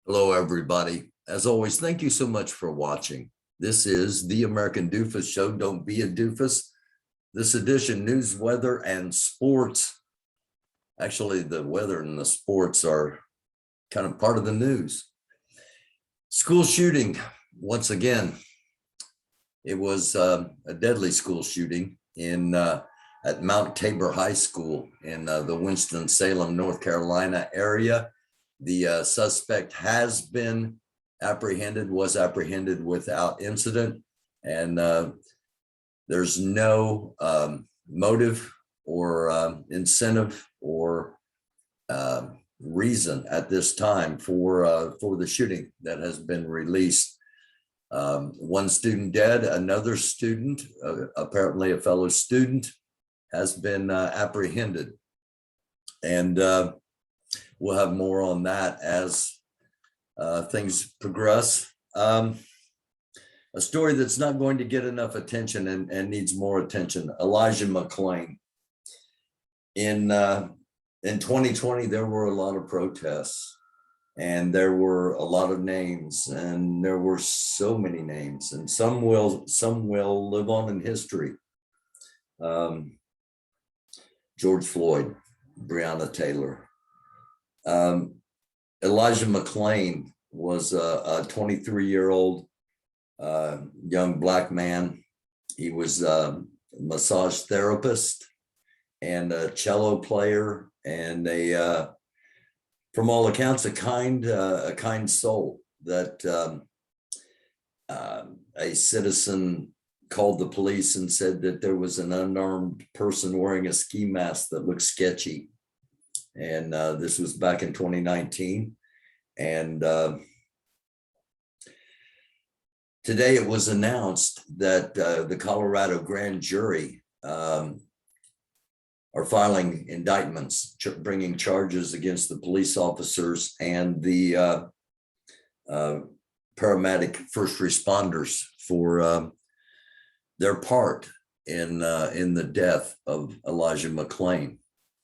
Hello, everybody. As always, thank you so much for watching. This is the American Doofus Show. Don't be a doofus. This edition, news, weather, and sports. Actually, the weather and the sports are kind of part of the news. School shooting, once again. It was a deadly school shooting at Mount Tabor High School in the Winston-Salem, North Carolina area. The suspect has been apprehended, was apprehended without incident, and there's no motive or incentive or reason at this time for the shooting that has been released. One student dead, another student, apparently a fellow student, has been apprehended, and we'll have more on that as things progress. A story that's not going to get enough attention and needs more attention. Elijah McClain. In 2020, there were a lot of protests, and there were a lot of names, and there were so many names, and some will live on in history. George Floyd, Breonna Taylor. Elijah McClain was a 23-year-old young Black man. He was a massage therapist and a cello player, and from all accounts, a kind soul. That a citizen called the police and said that there was an unarmed person wearing a ski mask that looked sketchy. And this was back in 2019. And today it was announced that the Colorado grand jury are filing indictments, bringing charges against the police officers and the paramedic first responders for their part in the death of Elijah McClain.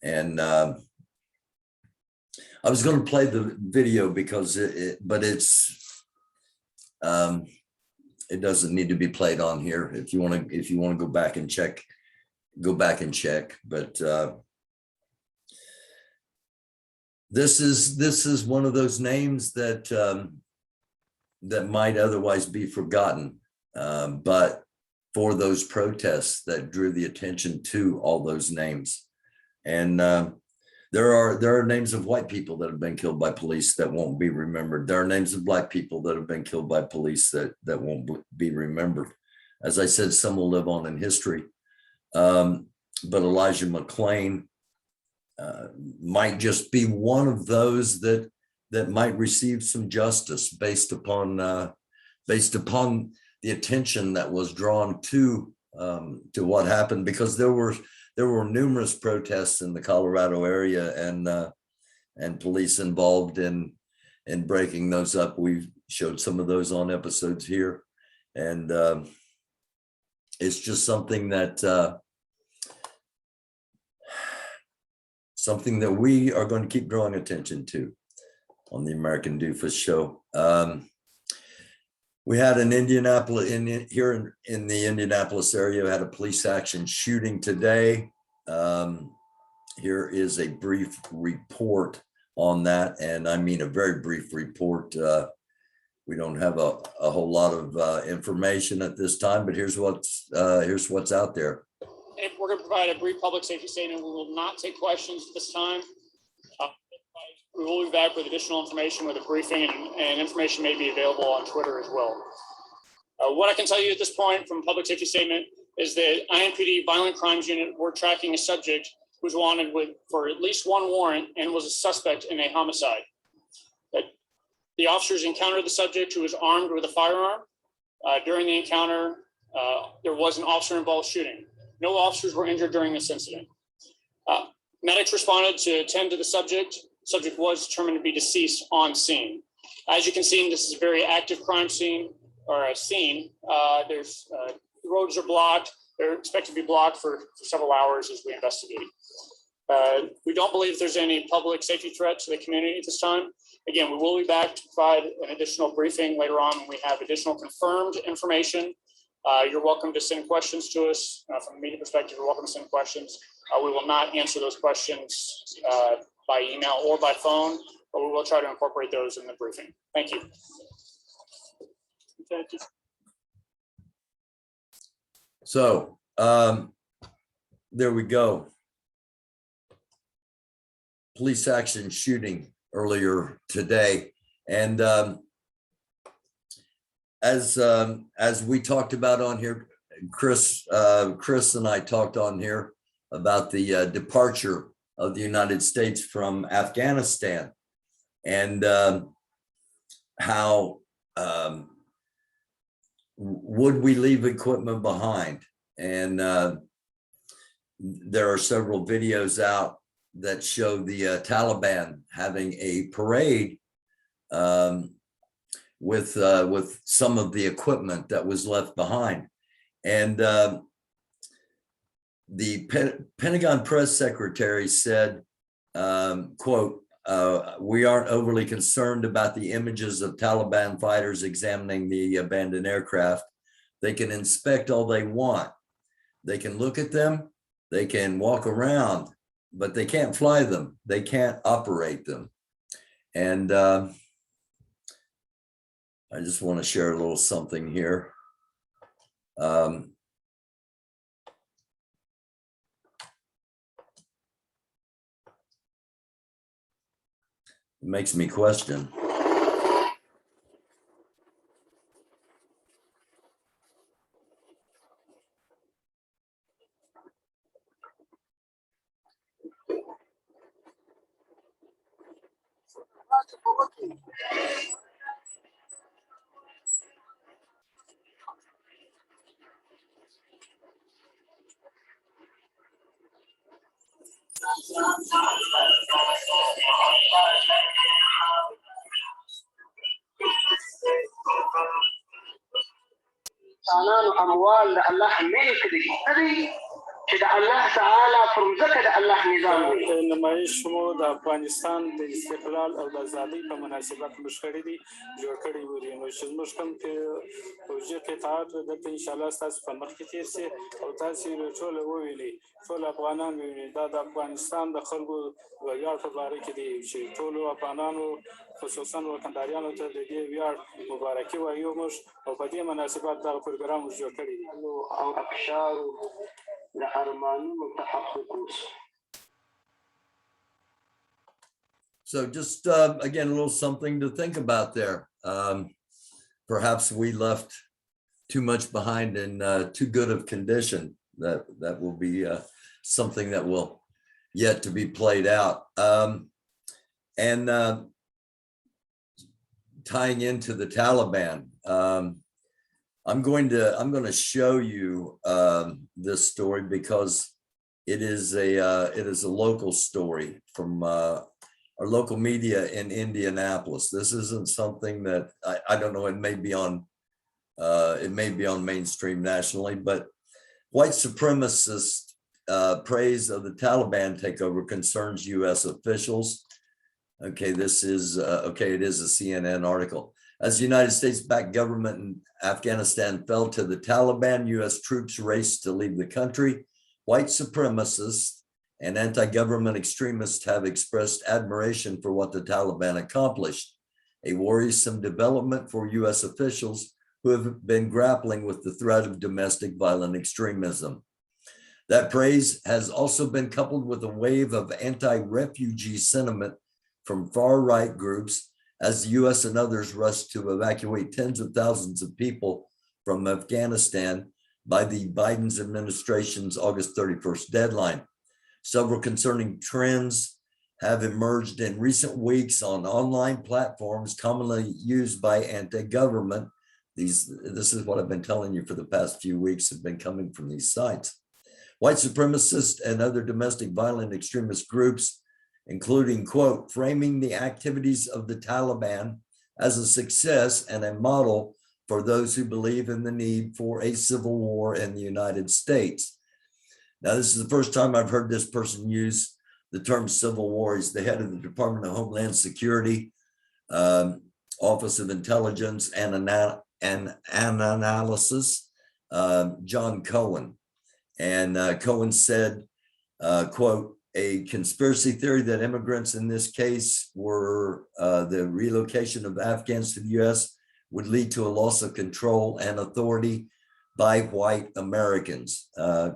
And I was going to play the video because it doesn't need to be played on here. If you want to go back and check, go back and check. But this is one of those names that that might otherwise be forgotten, but for those protests that drew the attention to all those names. And there are names of white people that have been killed by police that won't be remembered. There are names of Black people that have been killed by police that won't be remembered. As I said, some will live on in history. But Elijah McClain might just be one of those that might receive some justice based upon the attention that was drawn to what happened, because there were numerous protests in the Colorado area, and police involved in breaking those up. We've showed some of those on episodes here, and it's just something that we are going to keep drawing attention to on the American Doofus Show. We had an Indianapolis in the Indianapolis area. We had a police action shooting today. Here is a brief report on that, and I mean a very brief report. We don't have a whole lot of information at this time, but here's what's out there. If we're going to provide a brief public safety statement, we will not take questions at this time. We will be back with additional information with a briefing, and information may be available on Twitter as well. What I can tell you at this point from public safety statement is that IMPD Violent Crimes Unit were tracking a subject who's wanted for at least one warrant and was a suspect in a homicide. That the officers encountered the subject who was armed with a firearm. During the encounter, there was an officer-involved shooting. No officers were injured during this incident. Medics responded to attend to the subject. Subject was determined to be deceased on scene. As you can see, this is a very active crime scene, or a scene. There's roads are blocked. They're expected to be blocked for several hours as we investigate. We don't believe there's any public safety threat to the community at this time. Again, we will be back to provide an additional briefing later on when we have additional confirmed information. You're welcome to send questions to us. From a media perspective, you're welcome to send questions. We will not answer those questions by email or by phone, but we will try to incorporate those in the briefing. Thank you. So there we go. Police action shooting earlier today. And as we talked about on here, Chris and I talked on here about the departure of the United States from Afghanistan and how would we leave equipment behind? And there are several videos out that show the Taliban having a parade with some of the equipment that was left behind. And the Pentagon press secretary said, quote, we aren't overly concerned about the images of Taliban fighters examining the abandoned aircraft. They can inspect all they want. They can look at them, they can walk around, but they can't fly them. They can't operate them. And I just want to share a little something here. It makes me question. اموال الله ملك دي چې د الله تعالی پر ځکه د الله نظام دی. نمایش مو د افغانستان د استقلال او د ازادۍ په مناسبت مشخړې دي جوړ کړي وو نو چې موږ کوم کې پروژې قطعات د ان شاء الله تاسو په مخ کې تیر سي او تاسو ټول وویني ټول افغانان ویني دا د افغانستان د خلکو ویاړ په باره کې دي چې ټول افغانانو خصوصا وطنداریانو ته د دې ویاړ مبارکي وایو موږ او په دې مناسبت دا پروګرام جوړ کړی دي او ابشار So just again, a little something to think about there. Perhaps we left too much behind in too good of condition. That will be something that will yet to be played out. And tying into the Taliban, I'm going to show you this story because it is a local story from our local media in Indianapolis. This isn't something that I don't know. It may be on mainstream nationally, but white supremacist praise of the Taliban takeover concerns U.S. officials. Okay, this is it is a CNN article. As the United States-backed government in Afghanistan fell to the Taliban, U.S. troops raced to leave the country. White supremacists and anti-government extremists have expressed admiration for what the Taliban accomplished, a worrisome development for U.S. officials who have been grappling with the threat of domestic violent extremism. That praise has also been coupled with a wave of anti-refugee sentiment from far-right groups as the U.S. and others rushed to evacuate tens of thousands of people from Afghanistan by the Biden's administration's August 31st deadline. Several concerning trends have emerged in recent weeks on online platforms commonly used by anti-government. This is what I've been telling you for the past few weeks, have been coming from these sites. White supremacists and other domestic violent extremist groups, including, quote, framing the activities of the Taliban as a success and a model for those who believe in the need for a civil war in the United States. Now, this is the first time I've heard this person use the term civil war. He's the head of the Department of Homeland Security, Office of Intelligence and Analysis, John Cohen. And Cohen said, quote, a conspiracy theory that immigrants in this case were the relocation of Afghans to the US would lead to a loss of control and authority by white Americans.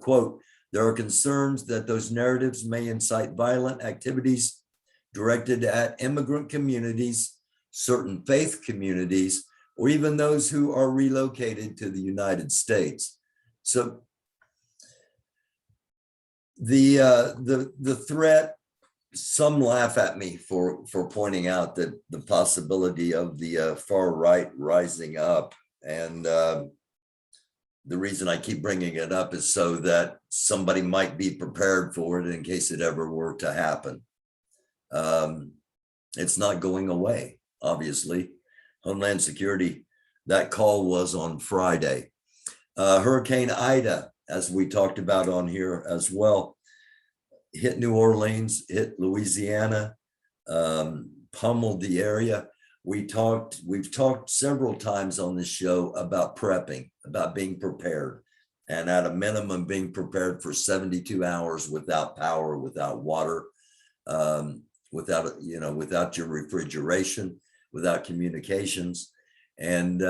Quote, there are concerns that those narratives may incite violent activities directed at immigrant communities, certain faith communities, or even those who are relocated to the United States. So the threat, some laugh at me for pointing out that the possibility of the far right rising up. And the reason I keep bringing it up is so that somebody might be prepared for it in case it ever were to happen. It's not going away, obviously. Homeland Security, that call was on Friday. Hurricane Ida, as we talked about on here as well, hit New Orleans, hit Louisiana, pummeled the area. We've talked several times on this show about prepping, about being prepared, and at a minimum being prepared for 72 hours without power, without water, without your refrigeration, without communications. And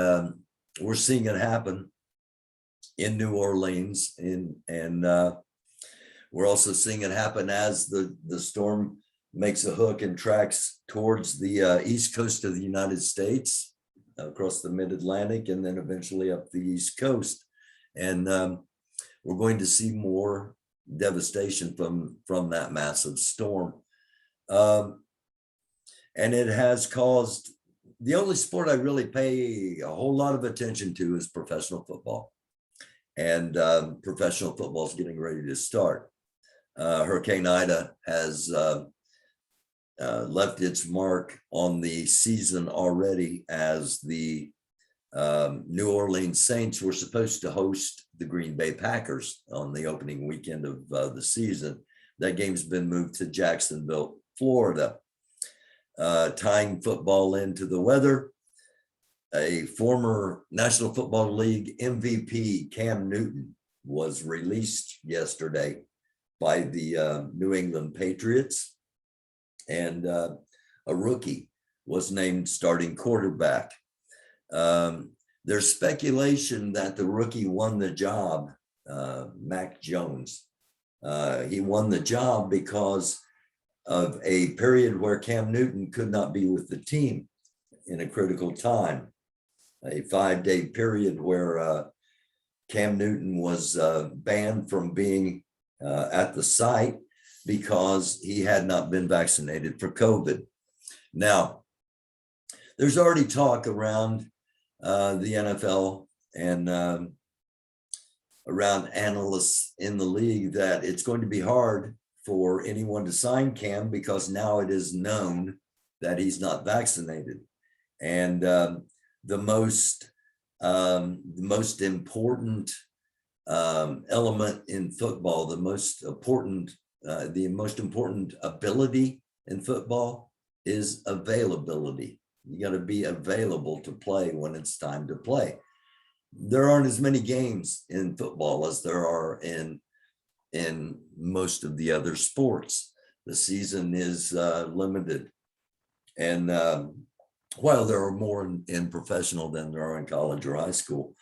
we're seeing it happen in New Orleans, and we're also seeing it happen as the storm makes a hook and tracks towards the east coast of the United States, across the mid-Atlantic, and then eventually up the east coast. And we're going to see more devastation from that massive storm. And it has caused, the only sport I really pay a whole lot of attention to is professional football. And professional football is getting ready to start. Hurricane Ida has left its mark on the season already, as the New Orleans Saints were supposed to host the Green Bay Packers on the opening weekend of the season. That game's been moved to Jacksonville, Florida. Tying football into the weather, a former National Football League MVP, Cam Newton, was released yesterday by the New England Patriots, and a rookie was named starting quarterback. There's speculation that the rookie won the job, Mac Jones. He won the job because of a period where Cam Newton could not be with the team in a critical time, a 5-day period where Cam Newton was banned from being at the site because he had not been vaccinated for COVID. Now, there's already talk around the NFL and around analysts in the league that it's going to be hard for anyone to sign Cam, because now it is known that he's not vaccinated. And the most important element in football, the most important ability in football is availability. You got to be available to play when it's time to play. There aren't as many games in football as there are in most of the other sports. The season is limited. And while there are more in professional than there are in college or high school,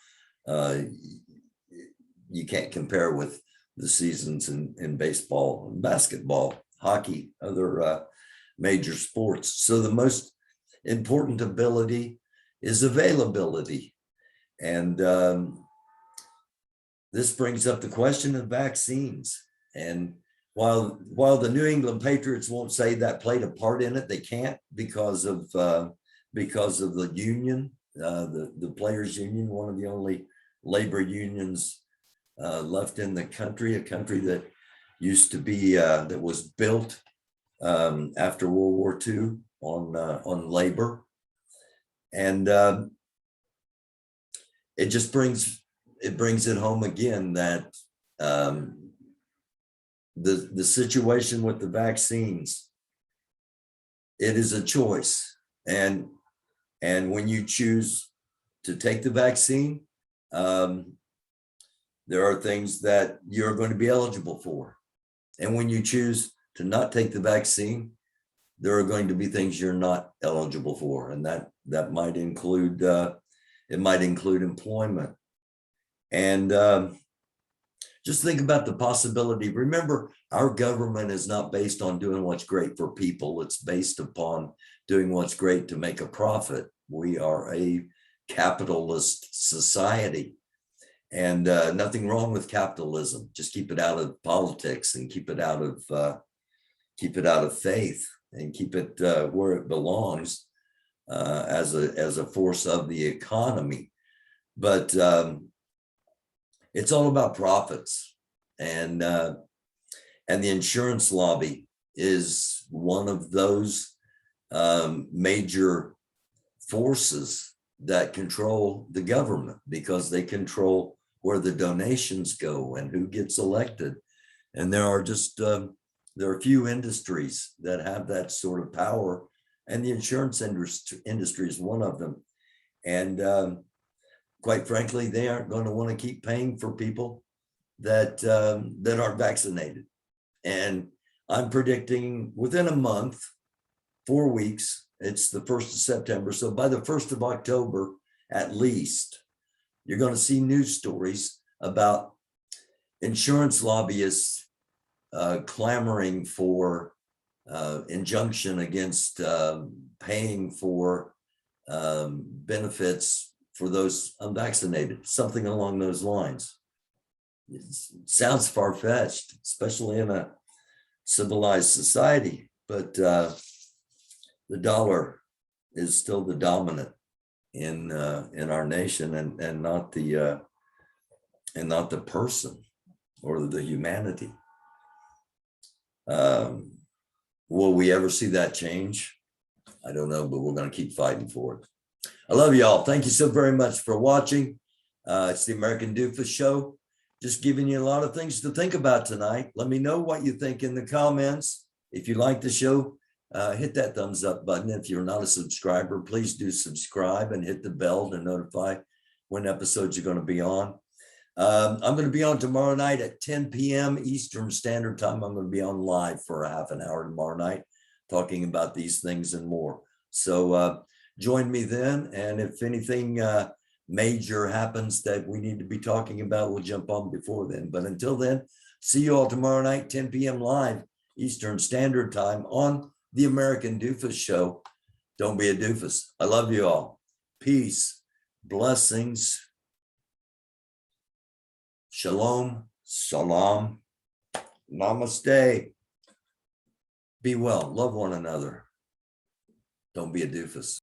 you can't compare with the seasons in baseball, basketball, hockey, other major sports. So the most important ability is availability. And this brings up the question of vaccines. And while the New England Patriots won't say that played a part in it, they can't because of the union, the players' union, one of the only labor unions left in the country, a country that used to be that was built after World War II on labor. And it just brings it home again that the situation with the vaccines, it is a choice. And when you choose to take the vaccine, there are things that you're going to be eligible for. And when you choose to not take the vaccine, there are going to be things you're not eligible for. And that might include, it might include employment. And just think about the possibility. Remember, our government is not based on doing what's great for people. It's based upon doing what's great to make a profit. We are a capitalist society, and nothing wrong with capitalism. Just keep it out of politics and keep it out of faith and keep it where it belongs as a force of the economy. But it's all about profits, and the insurance lobby is one of those major forces that control the government, because they control where the donations go and who gets elected. And there are just there are few industries that have that sort of power, and the insurance industry is one of them. And quite frankly, they aren't going to want to keep paying for people that aren't vaccinated. And I'm predicting within a month, 4 weeks, it's the 1st of September. So by the 1st of October, at least, you're going to see news stories about insurance lobbyists clamoring for injunction against paying for benefits for those unvaccinated, something along those lines. It sounds far-fetched, especially in a civilized society, but the dollar is still the dominant in our nation, and not the person or the humanity. Will we ever see that change? I don't know, but we're going to keep fighting for it. I love you all. Thank you so very much for watching. It's the American Doofus Show. Just giving you a lot of things to think about tonight. Let me know what you think in the comments. If you like the show, hit that thumbs up button. If you're not a subscriber, please do subscribe and hit the bell to notify when episodes are going to be on. I'm going to be on tomorrow night at 10 p.m. Eastern Standard Time. I'm going to be on live for a half an hour tomorrow night, talking about these things and more. So join me then. And if anything major happens that we need to be talking about, we'll jump on before then. But until then, see you all tomorrow night, 10 p.m. live Eastern Standard Time on the American Doofus Show. Don't be a doofus. I love you all. Peace, blessings. Shalom, salam, namaste. Be well, love one another. Don't be a doofus.